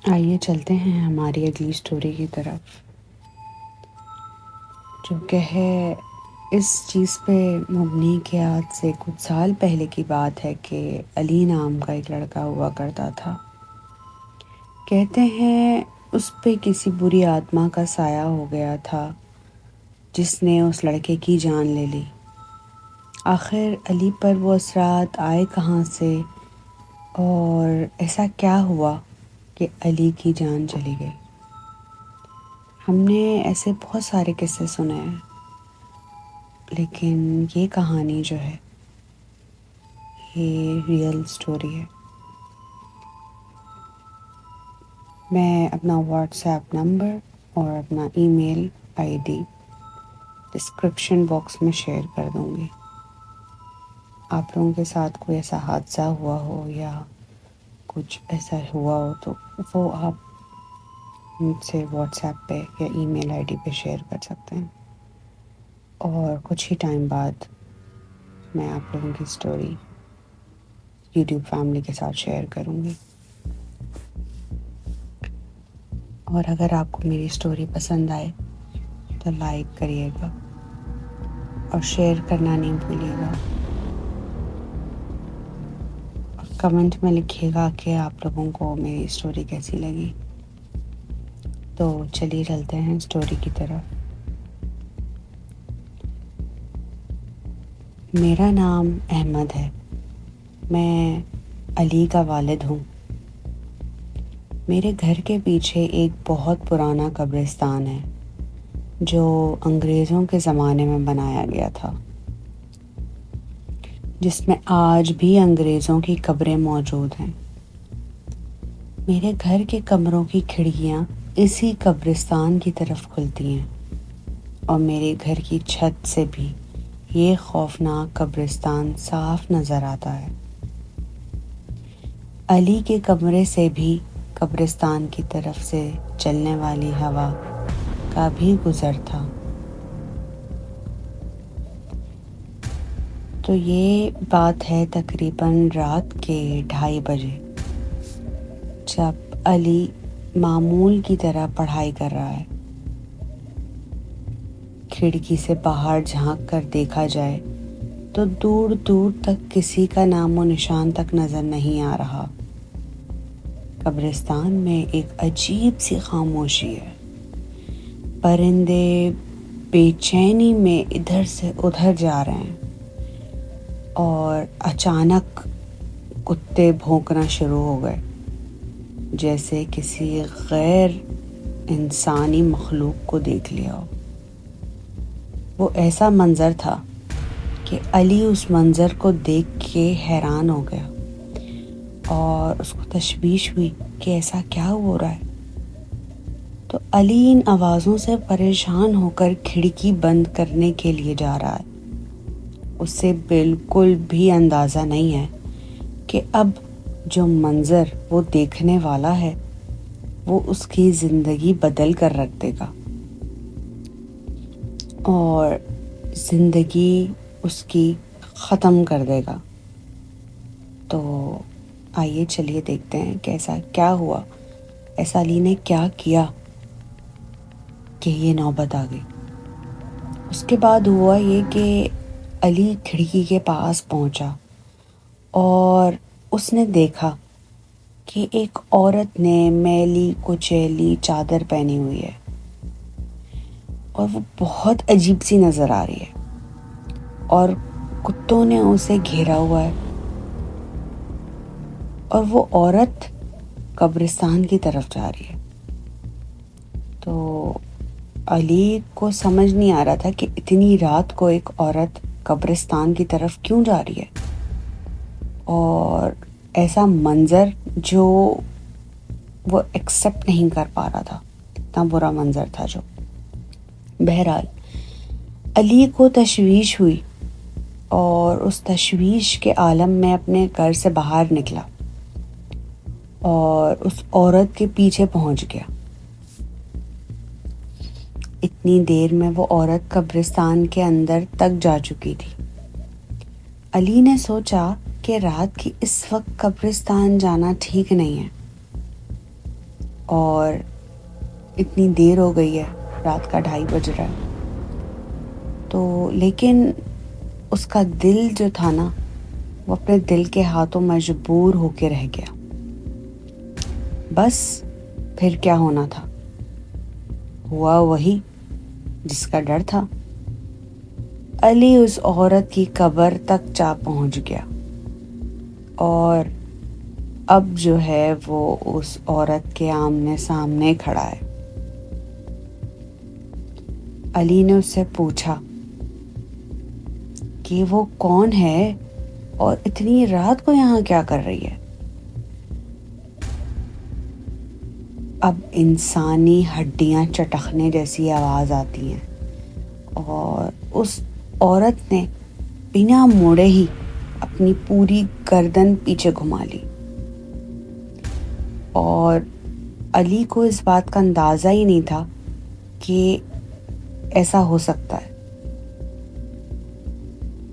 آئیے چلتے ہیں ہماری اگلی سٹوری کی طرف، جو کہ ہے اس چیز پہ مبنی کہ آج سے کچھ سال پہلے کی بات ہے کہ علی نام کا ایک لڑکا ہوا کرتا تھا۔ کہتے ہیں اس پہ کسی بری آتما کا سایہ ہو گیا تھا جس نے اس لڑکے کی جان لے لی۔ آخر علی پر وہ اثرات آئے کہاں سے اور ایسا کیا ہوا کہ علی کی جان چلی گئی؟ ہم نے ایسے بہت سارے قصے سنے ہیں، لیکن یہ کہانی جو ہے یہ ریئل سٹوری ہے۔ میں اپنا واٹس ایپ نمبر اور اپنا ای میل آئی ڈی ڈسکرپشن باکس میں شیئر کر دوں گی۔ آپ لوگوں کے ساتھ کوئی ایسا حادثہ ہوا ہو یا کچھ ایسا ہوا ہو تو وہ آپ مجھ سے واٹس ایپ پہ یا ای میل آئی ڈی پہ شیئر کر سکتے ہیں، اور کچھ ہی ٹائم بعد میں آپ لوگوں کی سٹوری یوٹیوب فیملی کے ساتھ شیئر کروں گی۔ اور اگر آپ کو میری سٹوری پسند آئے تو لائک کریے گا اور شیئر کرنا نہیں بھولیے گا، اور کمنٹ میں لکھیے گا کہ آپ لوگوں کو میری سٹوری کیسی لگی۔ تو چلیے چلتے ہیں سٹوری کی طرف۔ میرا نام احمد ہے، میں علی کا والد ہوں۔ میرے گھر کے پیچھے ایک بہت پرانا قبرستان ہے جو انگریزوں کے زمانے میں بنایا گیا تھا، جس میں آج بھی انگریزوں کی قبریں موجود ہیں۔ میرے گھر کے کمروں کی کھڑکیاں اسی قبرستان کی طرف کھلتی ہیں، اور میرے گھر کی چھت سے بھی یہ خوفناک قبرستان صاف نظر آتا ہے۔ علی کے کمرے سے بھی قبرستان کی طرف سے چلنے والی ہوا کا بھی گزر تھا۔ تو یہ بات ہے تقریباً رات کے 2:30 بجے، جب علی معمول کی طرح پڑھائی کر رہا ہے۔ کھڑکی سے باہر جھانک کر دیکھا جائے تو دور دور تک کسی کا نام و نشان تک نظر نہیں آ رہا۔ قبرستان میں ایک عجیب سی خاموشی ہے۔ پرندے بے چینی میں ادھر سے ادھر جا رہے ہیں، اور اچانک کتے بھونکنا شروع ہو گئے، جیسے کسی غیر انسانی مخلوق کو دیکھ لیا ہو۔ وہ ایسا منظر تھا کہ علی اس منظر کو دیکھ کے حیران ہو گیا، اور اس کو تشویش ہوئی کہ ایسا کیا ہو رہا ہے۔ تو علی ان آوازوں سے پریشان ہو کر کھڑکی بند کرنے کے لیے جا رہا ہے۔ اسے بالکل بھی اندازہ نہیں ہے کہ اب جو منظر وہ دیکھنے والا ہے وہ اس کی زندگی بدل کر رکھ دے گا، اور زندگی اس کی ختم کر دے گا۔ تو آئیے چلیے دیکھتے ہیں کہ ایسا کیا ہوا، ایسا علی نے کیا کیا کہ یہ نوبت آ گئی۔ اس کے بعد ہوا یہ کہ علی کھڑکی کے پاس پہنچا اور اس نے دیکھا کہ ایک عورت نے میلی کچیلی چادر پہنی ہوئی ہے، اور وہ بہت عجیب سی نظر آ رہی ہے، اور کتوں نے اسے گھیرا ہوا ہے، اور وہ عورت قبرستان کی طرف جا رہی ہے۔ تو علی کو سمجھ نہیں آ رہا تھا کہ اتنی رات کو ایک عورت قبرستان کی طرف کیوں جا رہی ہے، اور ایسا منظر جو وہ ایکسیپٹ نہیں کر پا رہا تھا، اتنا برا منظر تھا جو۔ بہرحال علی کو تشویش ہوئی، اور اس تشویش کے عالم میں اپنے گھر سے باہر نکلا اور اس عورت کے پیچھے پہنچ گیا۔ اتنی دیر میں وہ عورت قبرستان کے اندر تک جا چکی تھی۔ علی نے سوچا کہ رات کی اس وقت قبرستان جانا ٹھیک نہیں ہے، اور اتنی دیر ہو گئی ہے، رات کا 2:30 بج رہا ہے. تو لیکن اس کا دل جو تھا نا، وہ اپنے دل کے ہاتھوں مجبور ہو کے رہ گیا. بس پھر کیا ہونا تھا، ہوا وہی جس کا ڈر تھا. علی اس عورت کی قبر تک جا پہنچ گیا اور اب جو ہے وہ اس عورت کے آمنے سامنے کھڑا ہے. علی نے اس سے پوچھا کہ وہ کون ہے اور اتنی رات کو یہاں کیا کر رہی ہے. اب انسانی ہڈیاں چٹکنے جیسی آواز آتی ہیں اور اس عورت نے بنا موڑے ہی اپنی پوری گردن پیچھے گھما لی اور علی کو اس بات کا اندازہ ہی نہیں تھا کہ ایسا ہو سکتا ہے.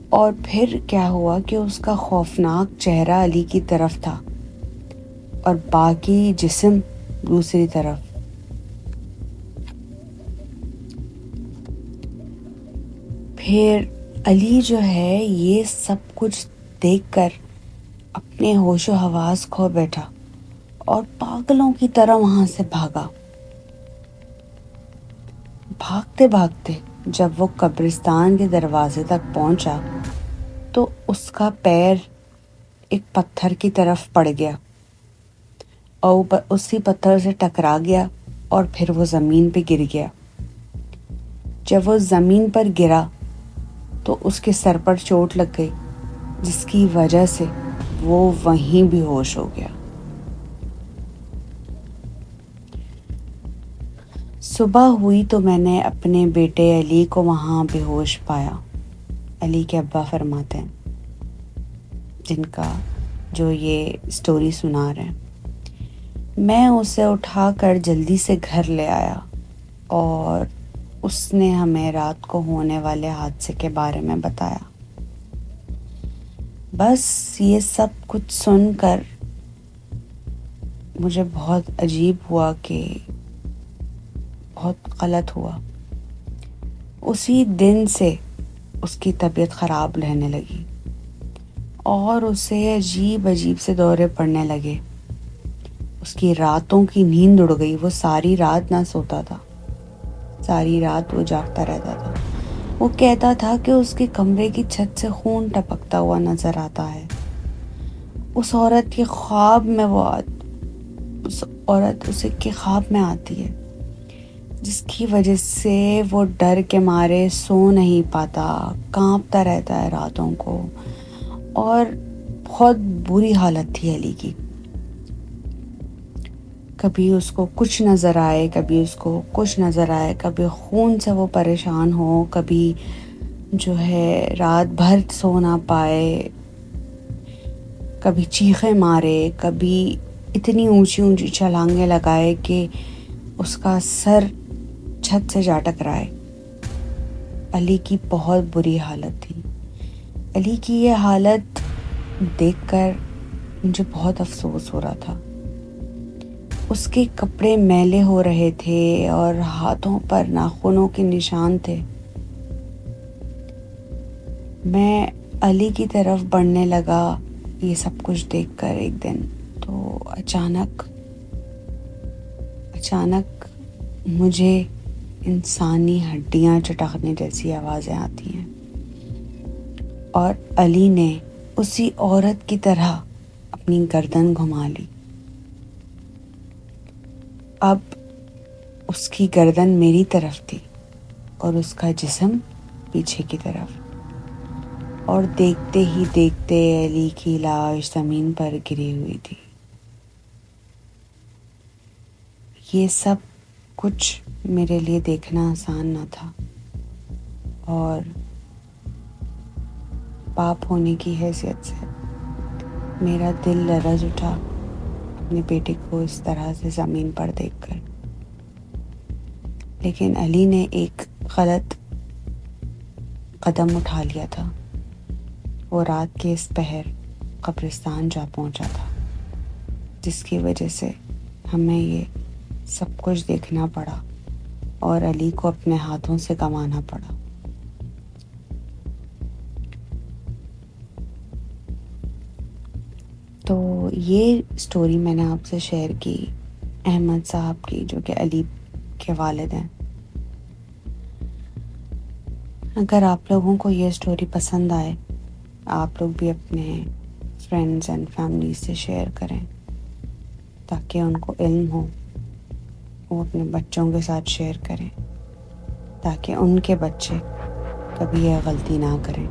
اور پھر کیا ہوا کہ اس کا خوفناک چہرہ علی کی طرف تھا اور باقی جسم دوسری طرف. پھر علی جو ہے یہ سب کچھ دیکھ کر اپنے ہوش و حواس کھو بیٹھا اور پاگلوں کی طرح وہاں سے بھاگا. بھاگتے بھاگتے جب وہ قبرستان کے دروازے تک پہنچا تو اس کا پیر ایک پتھر کی طرف پڑ گیا اور اسی پتھر سے ٹکرا گیا اور پھر وہ زمین پہ گر گیا. جب وہ زمین پر گرا تو اس کے سر پر چوٹ لگ گئی جس کی وجہ سے وہ وہیں بے ہوش ہو گیا. صبح ہوئی تو میں نے اپنے بیٹے علی کو وہاں بے ہوش پایا. علی کے ابا فرماتے ہیں، جن کا جو یہ سٹوری سنا رہے ہیں. میں اسے اٹھا کر جلدی سے گھر لے آیا اور اس نے ہمیں رات کو ہونے والے حادثے کے بارے میں بتایا. بس یہ سب کچھ سن کر مجھے بہت عجیب ہوا کہ بہت غلط ہوا. اسی دن سے اس کی طبیعت خراب رہنے لگی اور اسے عجیب سے دورے پڑنے لگے. اس کی راتوں کی نیند اڑ گئی. وہ ساری رات نہ سوتا تھا، ساری رات وہ جاگتا رہتا تھا. وہ کہتا تھا کہ اس کے کمرے کی چھت سے خون ٹپکتا ہوا نظر آتا ہے. اس عورت کے خواب میں اس عورت اسے کے خواب میں آتی ہے، جس کی وجہ سے وہ ڈر کے مارے سو نہیں پاتا، کانپتا رہتا ہے راتوں کو. اور بہت بری حالت تھی علی کی. کبھی اس کو کچھ نظر آئے، کبھی اس کو کچھ نظر آئے، کبھی خون سے وہ پریشان ہو، کبھی جو ہے رات بھر سو نہ پائے، کبھی چیخیں مارے، کبھی اتنی اونچی اونچی چھلانگیں لگائے کہ اس کا سر چھت سے جا ٹکرائے. علی کی بہت بری حالت تھی. علی کی یہ حالت دیکھ کر مجھے بہت افسوس ہو رہا تھا. اس کے کپڑے میلے ہو رہے تھے اور ہاتھوں پر ناخنوں کے نشان تھے. میں علی کی طرف بڑھنے لگا یہ سب کچھ دیکھ کر ایک دن تو اچانک مجھے انسانی ہڈیاں چٹکنے جیسی آوازیں آتی ہیں اور علی نے اسی عورت کی طرح اپنی گردن گھما لی. اب اس کی گردن میری طرف تھی اور اس کا جسم پیچھے کی طرف، اور دیکھتے ہی دیکھتے علی کی لاش زمین پر گری ہوئی تھی. یہ سب کچھ میرے لیے دیکھنا آسان نہ تھا اور باپ ہونے کی حیثیت سے میرا دل لرز اٹھا اپنے بیٹے کو اس طرح سے زمین پر دیکھ کر. لیکن علی نے ایک غلط قدم اٹھا لیا تھا. وہ رات کے اس پہر قبرستان جا پہنچا تھا، جس کی وجہ سے ہمیں یہ سب کچھ دیکھنا پڑا اور علی کو اپنے ہاتھوں سے کمانا پڑا۔ تو یہ سٹوری میں نے آپ سے شیئر کی احمد صاحب کی، جو کہ علی کے والد ہیں۔ اگر آپ لوگوں کو یہ سٹوری پسند آئے، آپ لوگ بھی اپنے فرینڈز اینڈ فیملی سے شیئر کریں تاکہ ان کو علم ہو، وہ اپنے بچوں کے ساتھ شیئر کریں تاکہ ان کے بچے کبھی یہ غلطی نہ کریں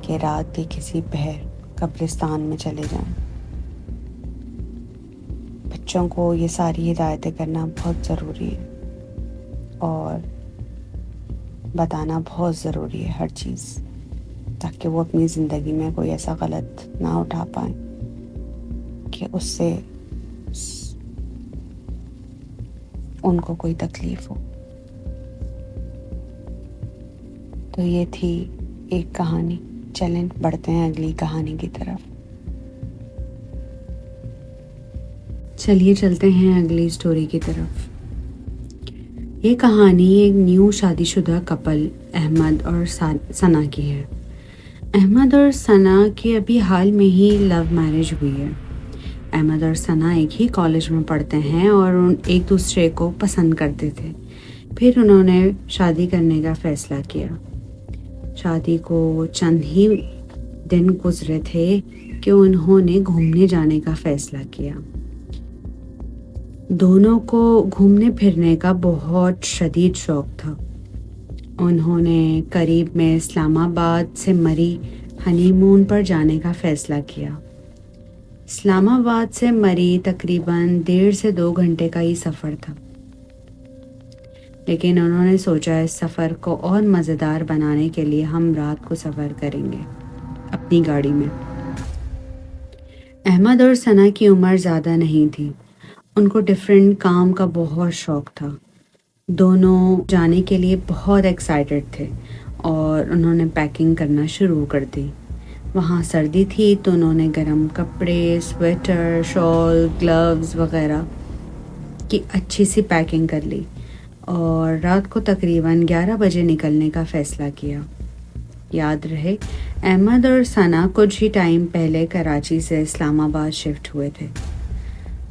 کہ رات بھی کسی بحر قبرستان میں چلے جائیں۔ بچوں کو یہ ساری ہدایتیں کرنا بہت ضروری ہے اور بتانا بہت ضروری ہے ہر چیز، تاکہ وہ اپنی زندگی میں کوئی ایسا غلط نہ اٹھا پائیں کہ اس سے ان کو کوئی تکلیف ہو۔ تو یہ تھی ایک کہانی۔ چلیں بڑھتے ہیں اگلی کہانی کی طرف۔ چلیے چلتے ہیں اگلی سٹوری کی طرف۔ یہ کہانی ایک نیو شادی شدہ کپل احمد اور ثنا کی ہے۔ احمد اور ثنا کی ابھی حال میں ہی لو میرج ہوئی ہے۔ احمد اور ثنا ایک ہی کالج میں پڑھتے ہیں اور ایک دوسرے کو پسند کرتے تھے۔ پھر انہوں نے شادی کرنے کا فیصلہ کیا۔ شادی کو چند ہی دن گزرے تھے کہ انہوں نے گھومنے جانے کا فیصلہ کیا۔ دونوں کو گھومنے پھرنے کا بہت شدید شوق تھا۔ انہوں نے قریب میں اسلام آباد سے مری ہنی مون پر جانے کا فیصلہ کیا۔ اسلام آباد سے مری تقریباً 1.5 سے 2 گھنٹے کا ہی سفر تھا، لیکن انہوں نے سوچا اس سفر کو اور مزیدار بنانے کے لیے ہم رات کو سفر کریں گے اپنی گاڑی میں۔ احمد اور ثنا کی عمر زیادہ نہیں تھی۔ ان کو ڈیفرنٹ کام کا بہت شوق تھا۔ دونوں جانے کے لیے بہت ایکسائٹڈ تھے اور انہوں نے پیکنگ کرنا شروع کر دی۔ وہاں سردی تھی تو انہوں نے گرم کپڑے، سویٹر، شال، گلوز وغیرہ کی اچھی سی پیکنگ کر لی اور رات کو تقریباً 11 بجے نکلنے کا فیصلہ کیا۔ یاد رہے احمد اور ثنا کچھ ہی ٹائم پہلے کراچی سے اسلام آباد شفٹ ہوئے تھے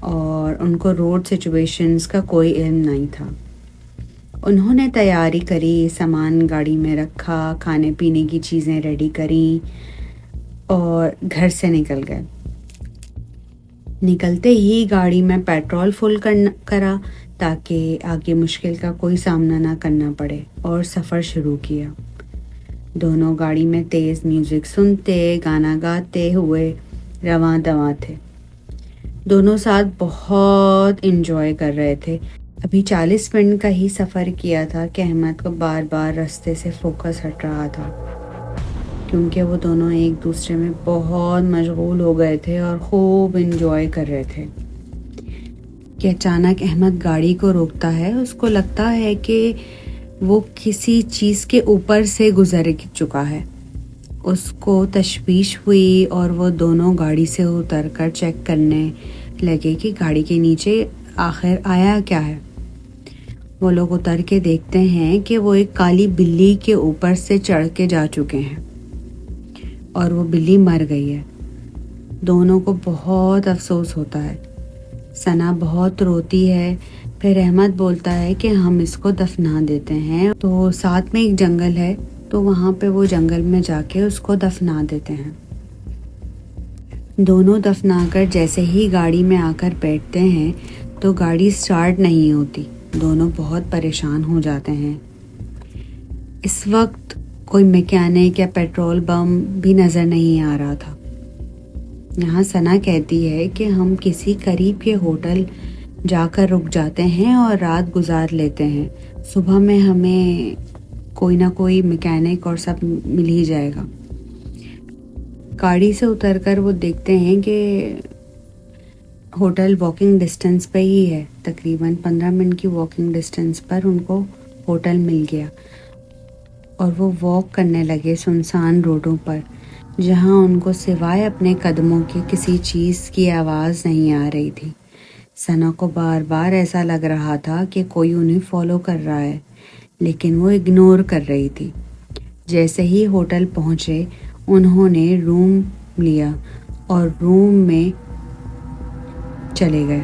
اور ان کو روڈ سچویشنز کا کوئی علم نہیں تھا۔ انہوں نے تیاری کری، سامان گاڑی میں رکھا، کھانے پینے کی چیزیں ریڈی کریں اور گھر سے نکل گئے۔ نکلتے ہی گاڑی میں پیٹرول فل کرا تاکہ آگے مشکل کا کوئی سامنا نہ کرنا پڑے اور سفر شروع کیا۔ دونوں گاڑی میں تیز میوزک سنتے، گانا گاتے ہوئے رواں دواں تھے۔ دونوں ساتھ بہت انجوائے کر رہے تھے۔ ابھی 40 منٹ کا ہی سفر کیا تھا کہ احمد کو بار بار راستے سے فوکس ہٹ رہا تھا، کیونکہ وہ دونوں ایک دوسرے میں بہت مشغول ہو گئے تھے اور خوب انجوائے کر رہے تھے کہ اچانک احمد گاڑی کو روکتا ہے۔ اس کو لگتا ہے کہ وہ کسی چیز کے اوپر سے گزر چکا ہے۔ اس کو تشویش ہوئی اور وہ دونوں گاڑی سے اتر کر چیک کرنے لگے کہ گاڑی کے نیچے آخر آیا کیا ہے۔ وہ لوگ اتر کے دیکھتے ہیں کہ وہ ایک کالی بلی کے اوپر سے چڑھ کے جا چکے ہیں اور وہ بلی مر گئی ہے۔ دونوں کو بہت افسوس ہوتا ہے۔ ثنا بہت روتی ہے۔ پھر احمد بولتا ہے کہ ہم اس کو دفنا دیتے ہیں، تو ساتھ میں ایک جنگل ہے تو وہاں پہ وہ جنگل میں جا کے اس کو دفنا دیتے ہیں۔ دونوں دفنا کر جیسے ہی گاڑی میں آ کر بیٹھتے ہیں تو گاڑی سٹارٹ نہیں ہوتی۔ دونوں بہت پریشان ہو جاتے ہیں۔ اس وقت کوئی میکینک یا پیٹرول بم بھی نظر نہیں آ رہا تھا۔ یہاں ثنا کہتی ہے کہ ہم کسی قریب کے ہوٹل جا کر رک جاتے ہیں اور رات گزار لیتے ہیں، صبح میں ہمیں کوئی نہ کوئی میکینک اور سب مل ہی جائے گا۔ گاڑی سے اتر کر وہ دیکھتے ہیں کہ ہوٹل واکنگ ڈسٹنس پہ ہی ہے، تقریباً 15 منٹ کی واکنگ ڈسٹنس پر ان کو ہوٹل مل گیا اور وہ واک کرنے لگے سنسان روڈوں پر، جہاں ان کو سوائے اپنے قدموں کے کسی چیز کی آواز نہیں آ رہی تھی، ثنا کو بار بار ایسا لگ رہا تھا کہ کوئی انہیں فالو کر رہا ہے، لیکن وہ اگنور کر رہی تھی۔ جیسے ہی ہوٹل پہنچے انہوں نے روم لیا اور روم میں چلے گئے۔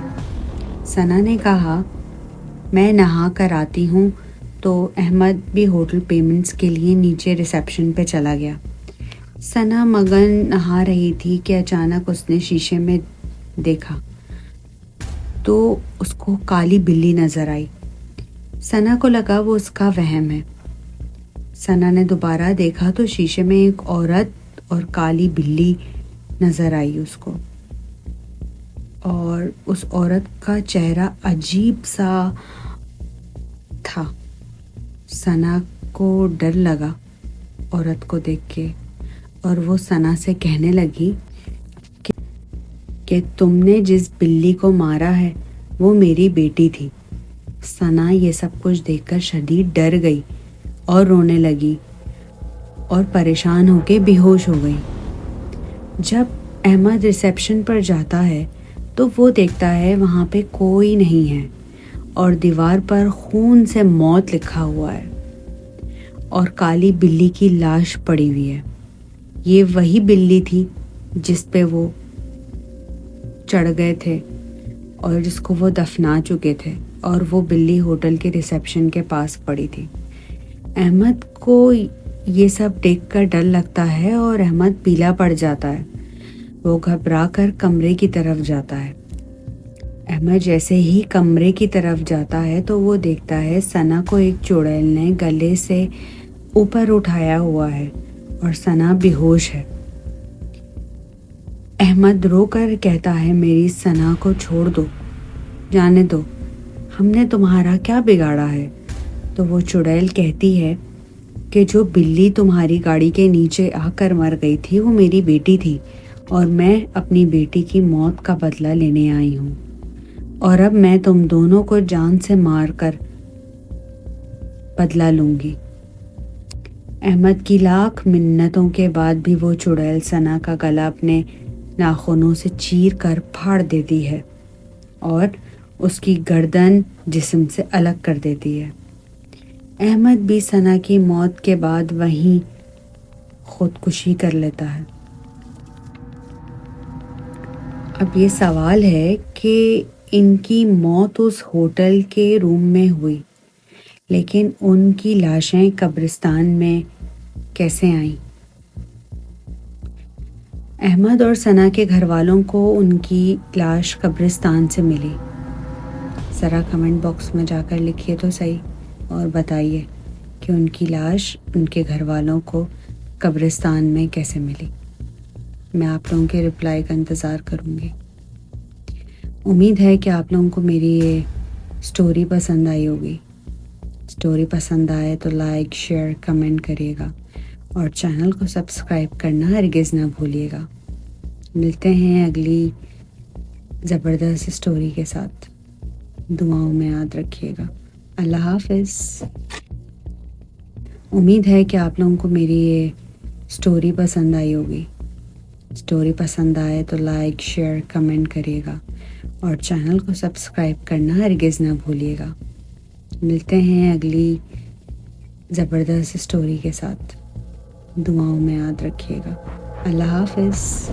ثنا نے کہا میں نہا کر آتی ہوں، تو احمد بھی ہوٹل پیمنٹس کے لیے نیچے ریسیپشن پہ چلا گیا۔ ثنا مگن نہا رہی تھی کہ اچانک اس نے شیشے میں دیکھا تو اس کو کالی بلی نظر آئی۔ ثنا کو لگا وہ اس کا وہم ہے۔ ثنا نے دوبارہ دیکھا تو شیشے میں ایک عورت اور کالی بلی نظر آئی اس کو، اور اس عورت کا چہرہ عجیب سا تھا۔ ثنا کو ڈر لگا عورت کو دیکھ کے، اور وہ ثنا سے کہنے لگی کہ تم نے جس بلی کو مارا ہے وہ میری بیٹی تھی۔ ثنا یہ سب کچھ دیکھ کر شدید ڈر گئی اور رونے لگی اور پریشان ہو کے بے ہوش ہو گئی۔ جب احمد ریسیپشن پر جاتا ہے تو وہ دیکھتا ہے وہاں پہ کوئی نہیں ہے اور دیوار پر خون سے موت لکھا ہوا ہے اور کالی بلی کی لاش پڑی ہوئی ہے۔ یہ وہی بلی تھی جس پہ وہ چڑھ گئے تھے اور جس کو وہ دفنا چکے تھے، اور وہ بلی ہوٹل کے ریسیپشن کے پاس پڑی تھی۔ احمد کو یہ سب دیکھ کر ڈر لگتا ہے اور احمد پیلا پڑ جاتا ہے۔ وہ گھبرا کر کمرے کی طرف جاتا ہے۔ احمد جیسے ہی کمرے کی طرف جاتا ہے تو وہ دیکھتا ہے ثنا کو ایک چڑیل نے گلے سے اوپر اٹھایا ہوا ہے اور ثنا بے ہوش ہے۔ احمد رو کر کہتا ہے میری ثنا کو چھوڑ دو، جانے دو، ہم نے تمہارا کیا بگاڑا ہے؟ تو وہ چڑیل کہتی ہے کہ جو بلی تمہاری گاڑی کے نیچے آ کر مر گئی تھی وہ میری بیٹی تھی، اور میں اپنی بیٹی کی موت کا بدلہ لینے آئی ہوں، اور اب میں تم دونوں کو جان سے مار کر بدلہ لوں گی۔ احمد کی لاکھ منتوں کے بعد بھی وہ چڑیل ثنا کا گلا اپنے ناخنوں سے چیر کر پھاڑ دیتی ہے اور اس کی گردن جسم سے الگ کر دیتی ہے۔ احمد بھی ثنا کی موت کے بعد وہیں خودکشی کر لیتا ہے۔ اب یہ سوال ہے کہ ان کی موت اس ہوٹل کے روم میں ہوئی، لیکن ان کی لاشیں قبرستان میں کیسے آئیں؟ احمد اور ثنا کے گھر والوں کو ان کی لاش قبرستان سے ملی۔ ذرا کمنٹ باکس میں جا کر لکھیے تو صحیح اور بتائیے کہ ان کی لاش ان کے گھر والوں کو قبرستان میں کیسے ملی۔ میں آپ لوگوں کے رپلائی کا انتظار کروں گی۔ امید ہے کہ آپ لوگوں کو میری یہ سٹوری پسند آئی ہوگی۔ سٹوری پسند آئے تو لائک، شیئر، کمنٹ کریے گا اور چینل کو سبسکرائب کرنا ہرگز نہ بھولیے گا۔ ملتے ہیں اگلی زبردست سٹوری کے ساتھ۔ دعاؤں میں یاد رکھیے گا۔ اللہ حافظ۔ امید ہے کہ آپ لوگوں کو میری یہ سٹوری پسند آئی ہوگی۔ سٹوری پسند آئے تو لائک، شیئر، کمنٹ کریے گا اور چینل کو سبسکرائب کرنا ہرگز نہ بھولیے گا۔ ملتے ہیں اگلی زبردست سٹوری کے ساتھ۔ دعاؤں میں یاد رکھیے گا۔ اللہ حافظ۔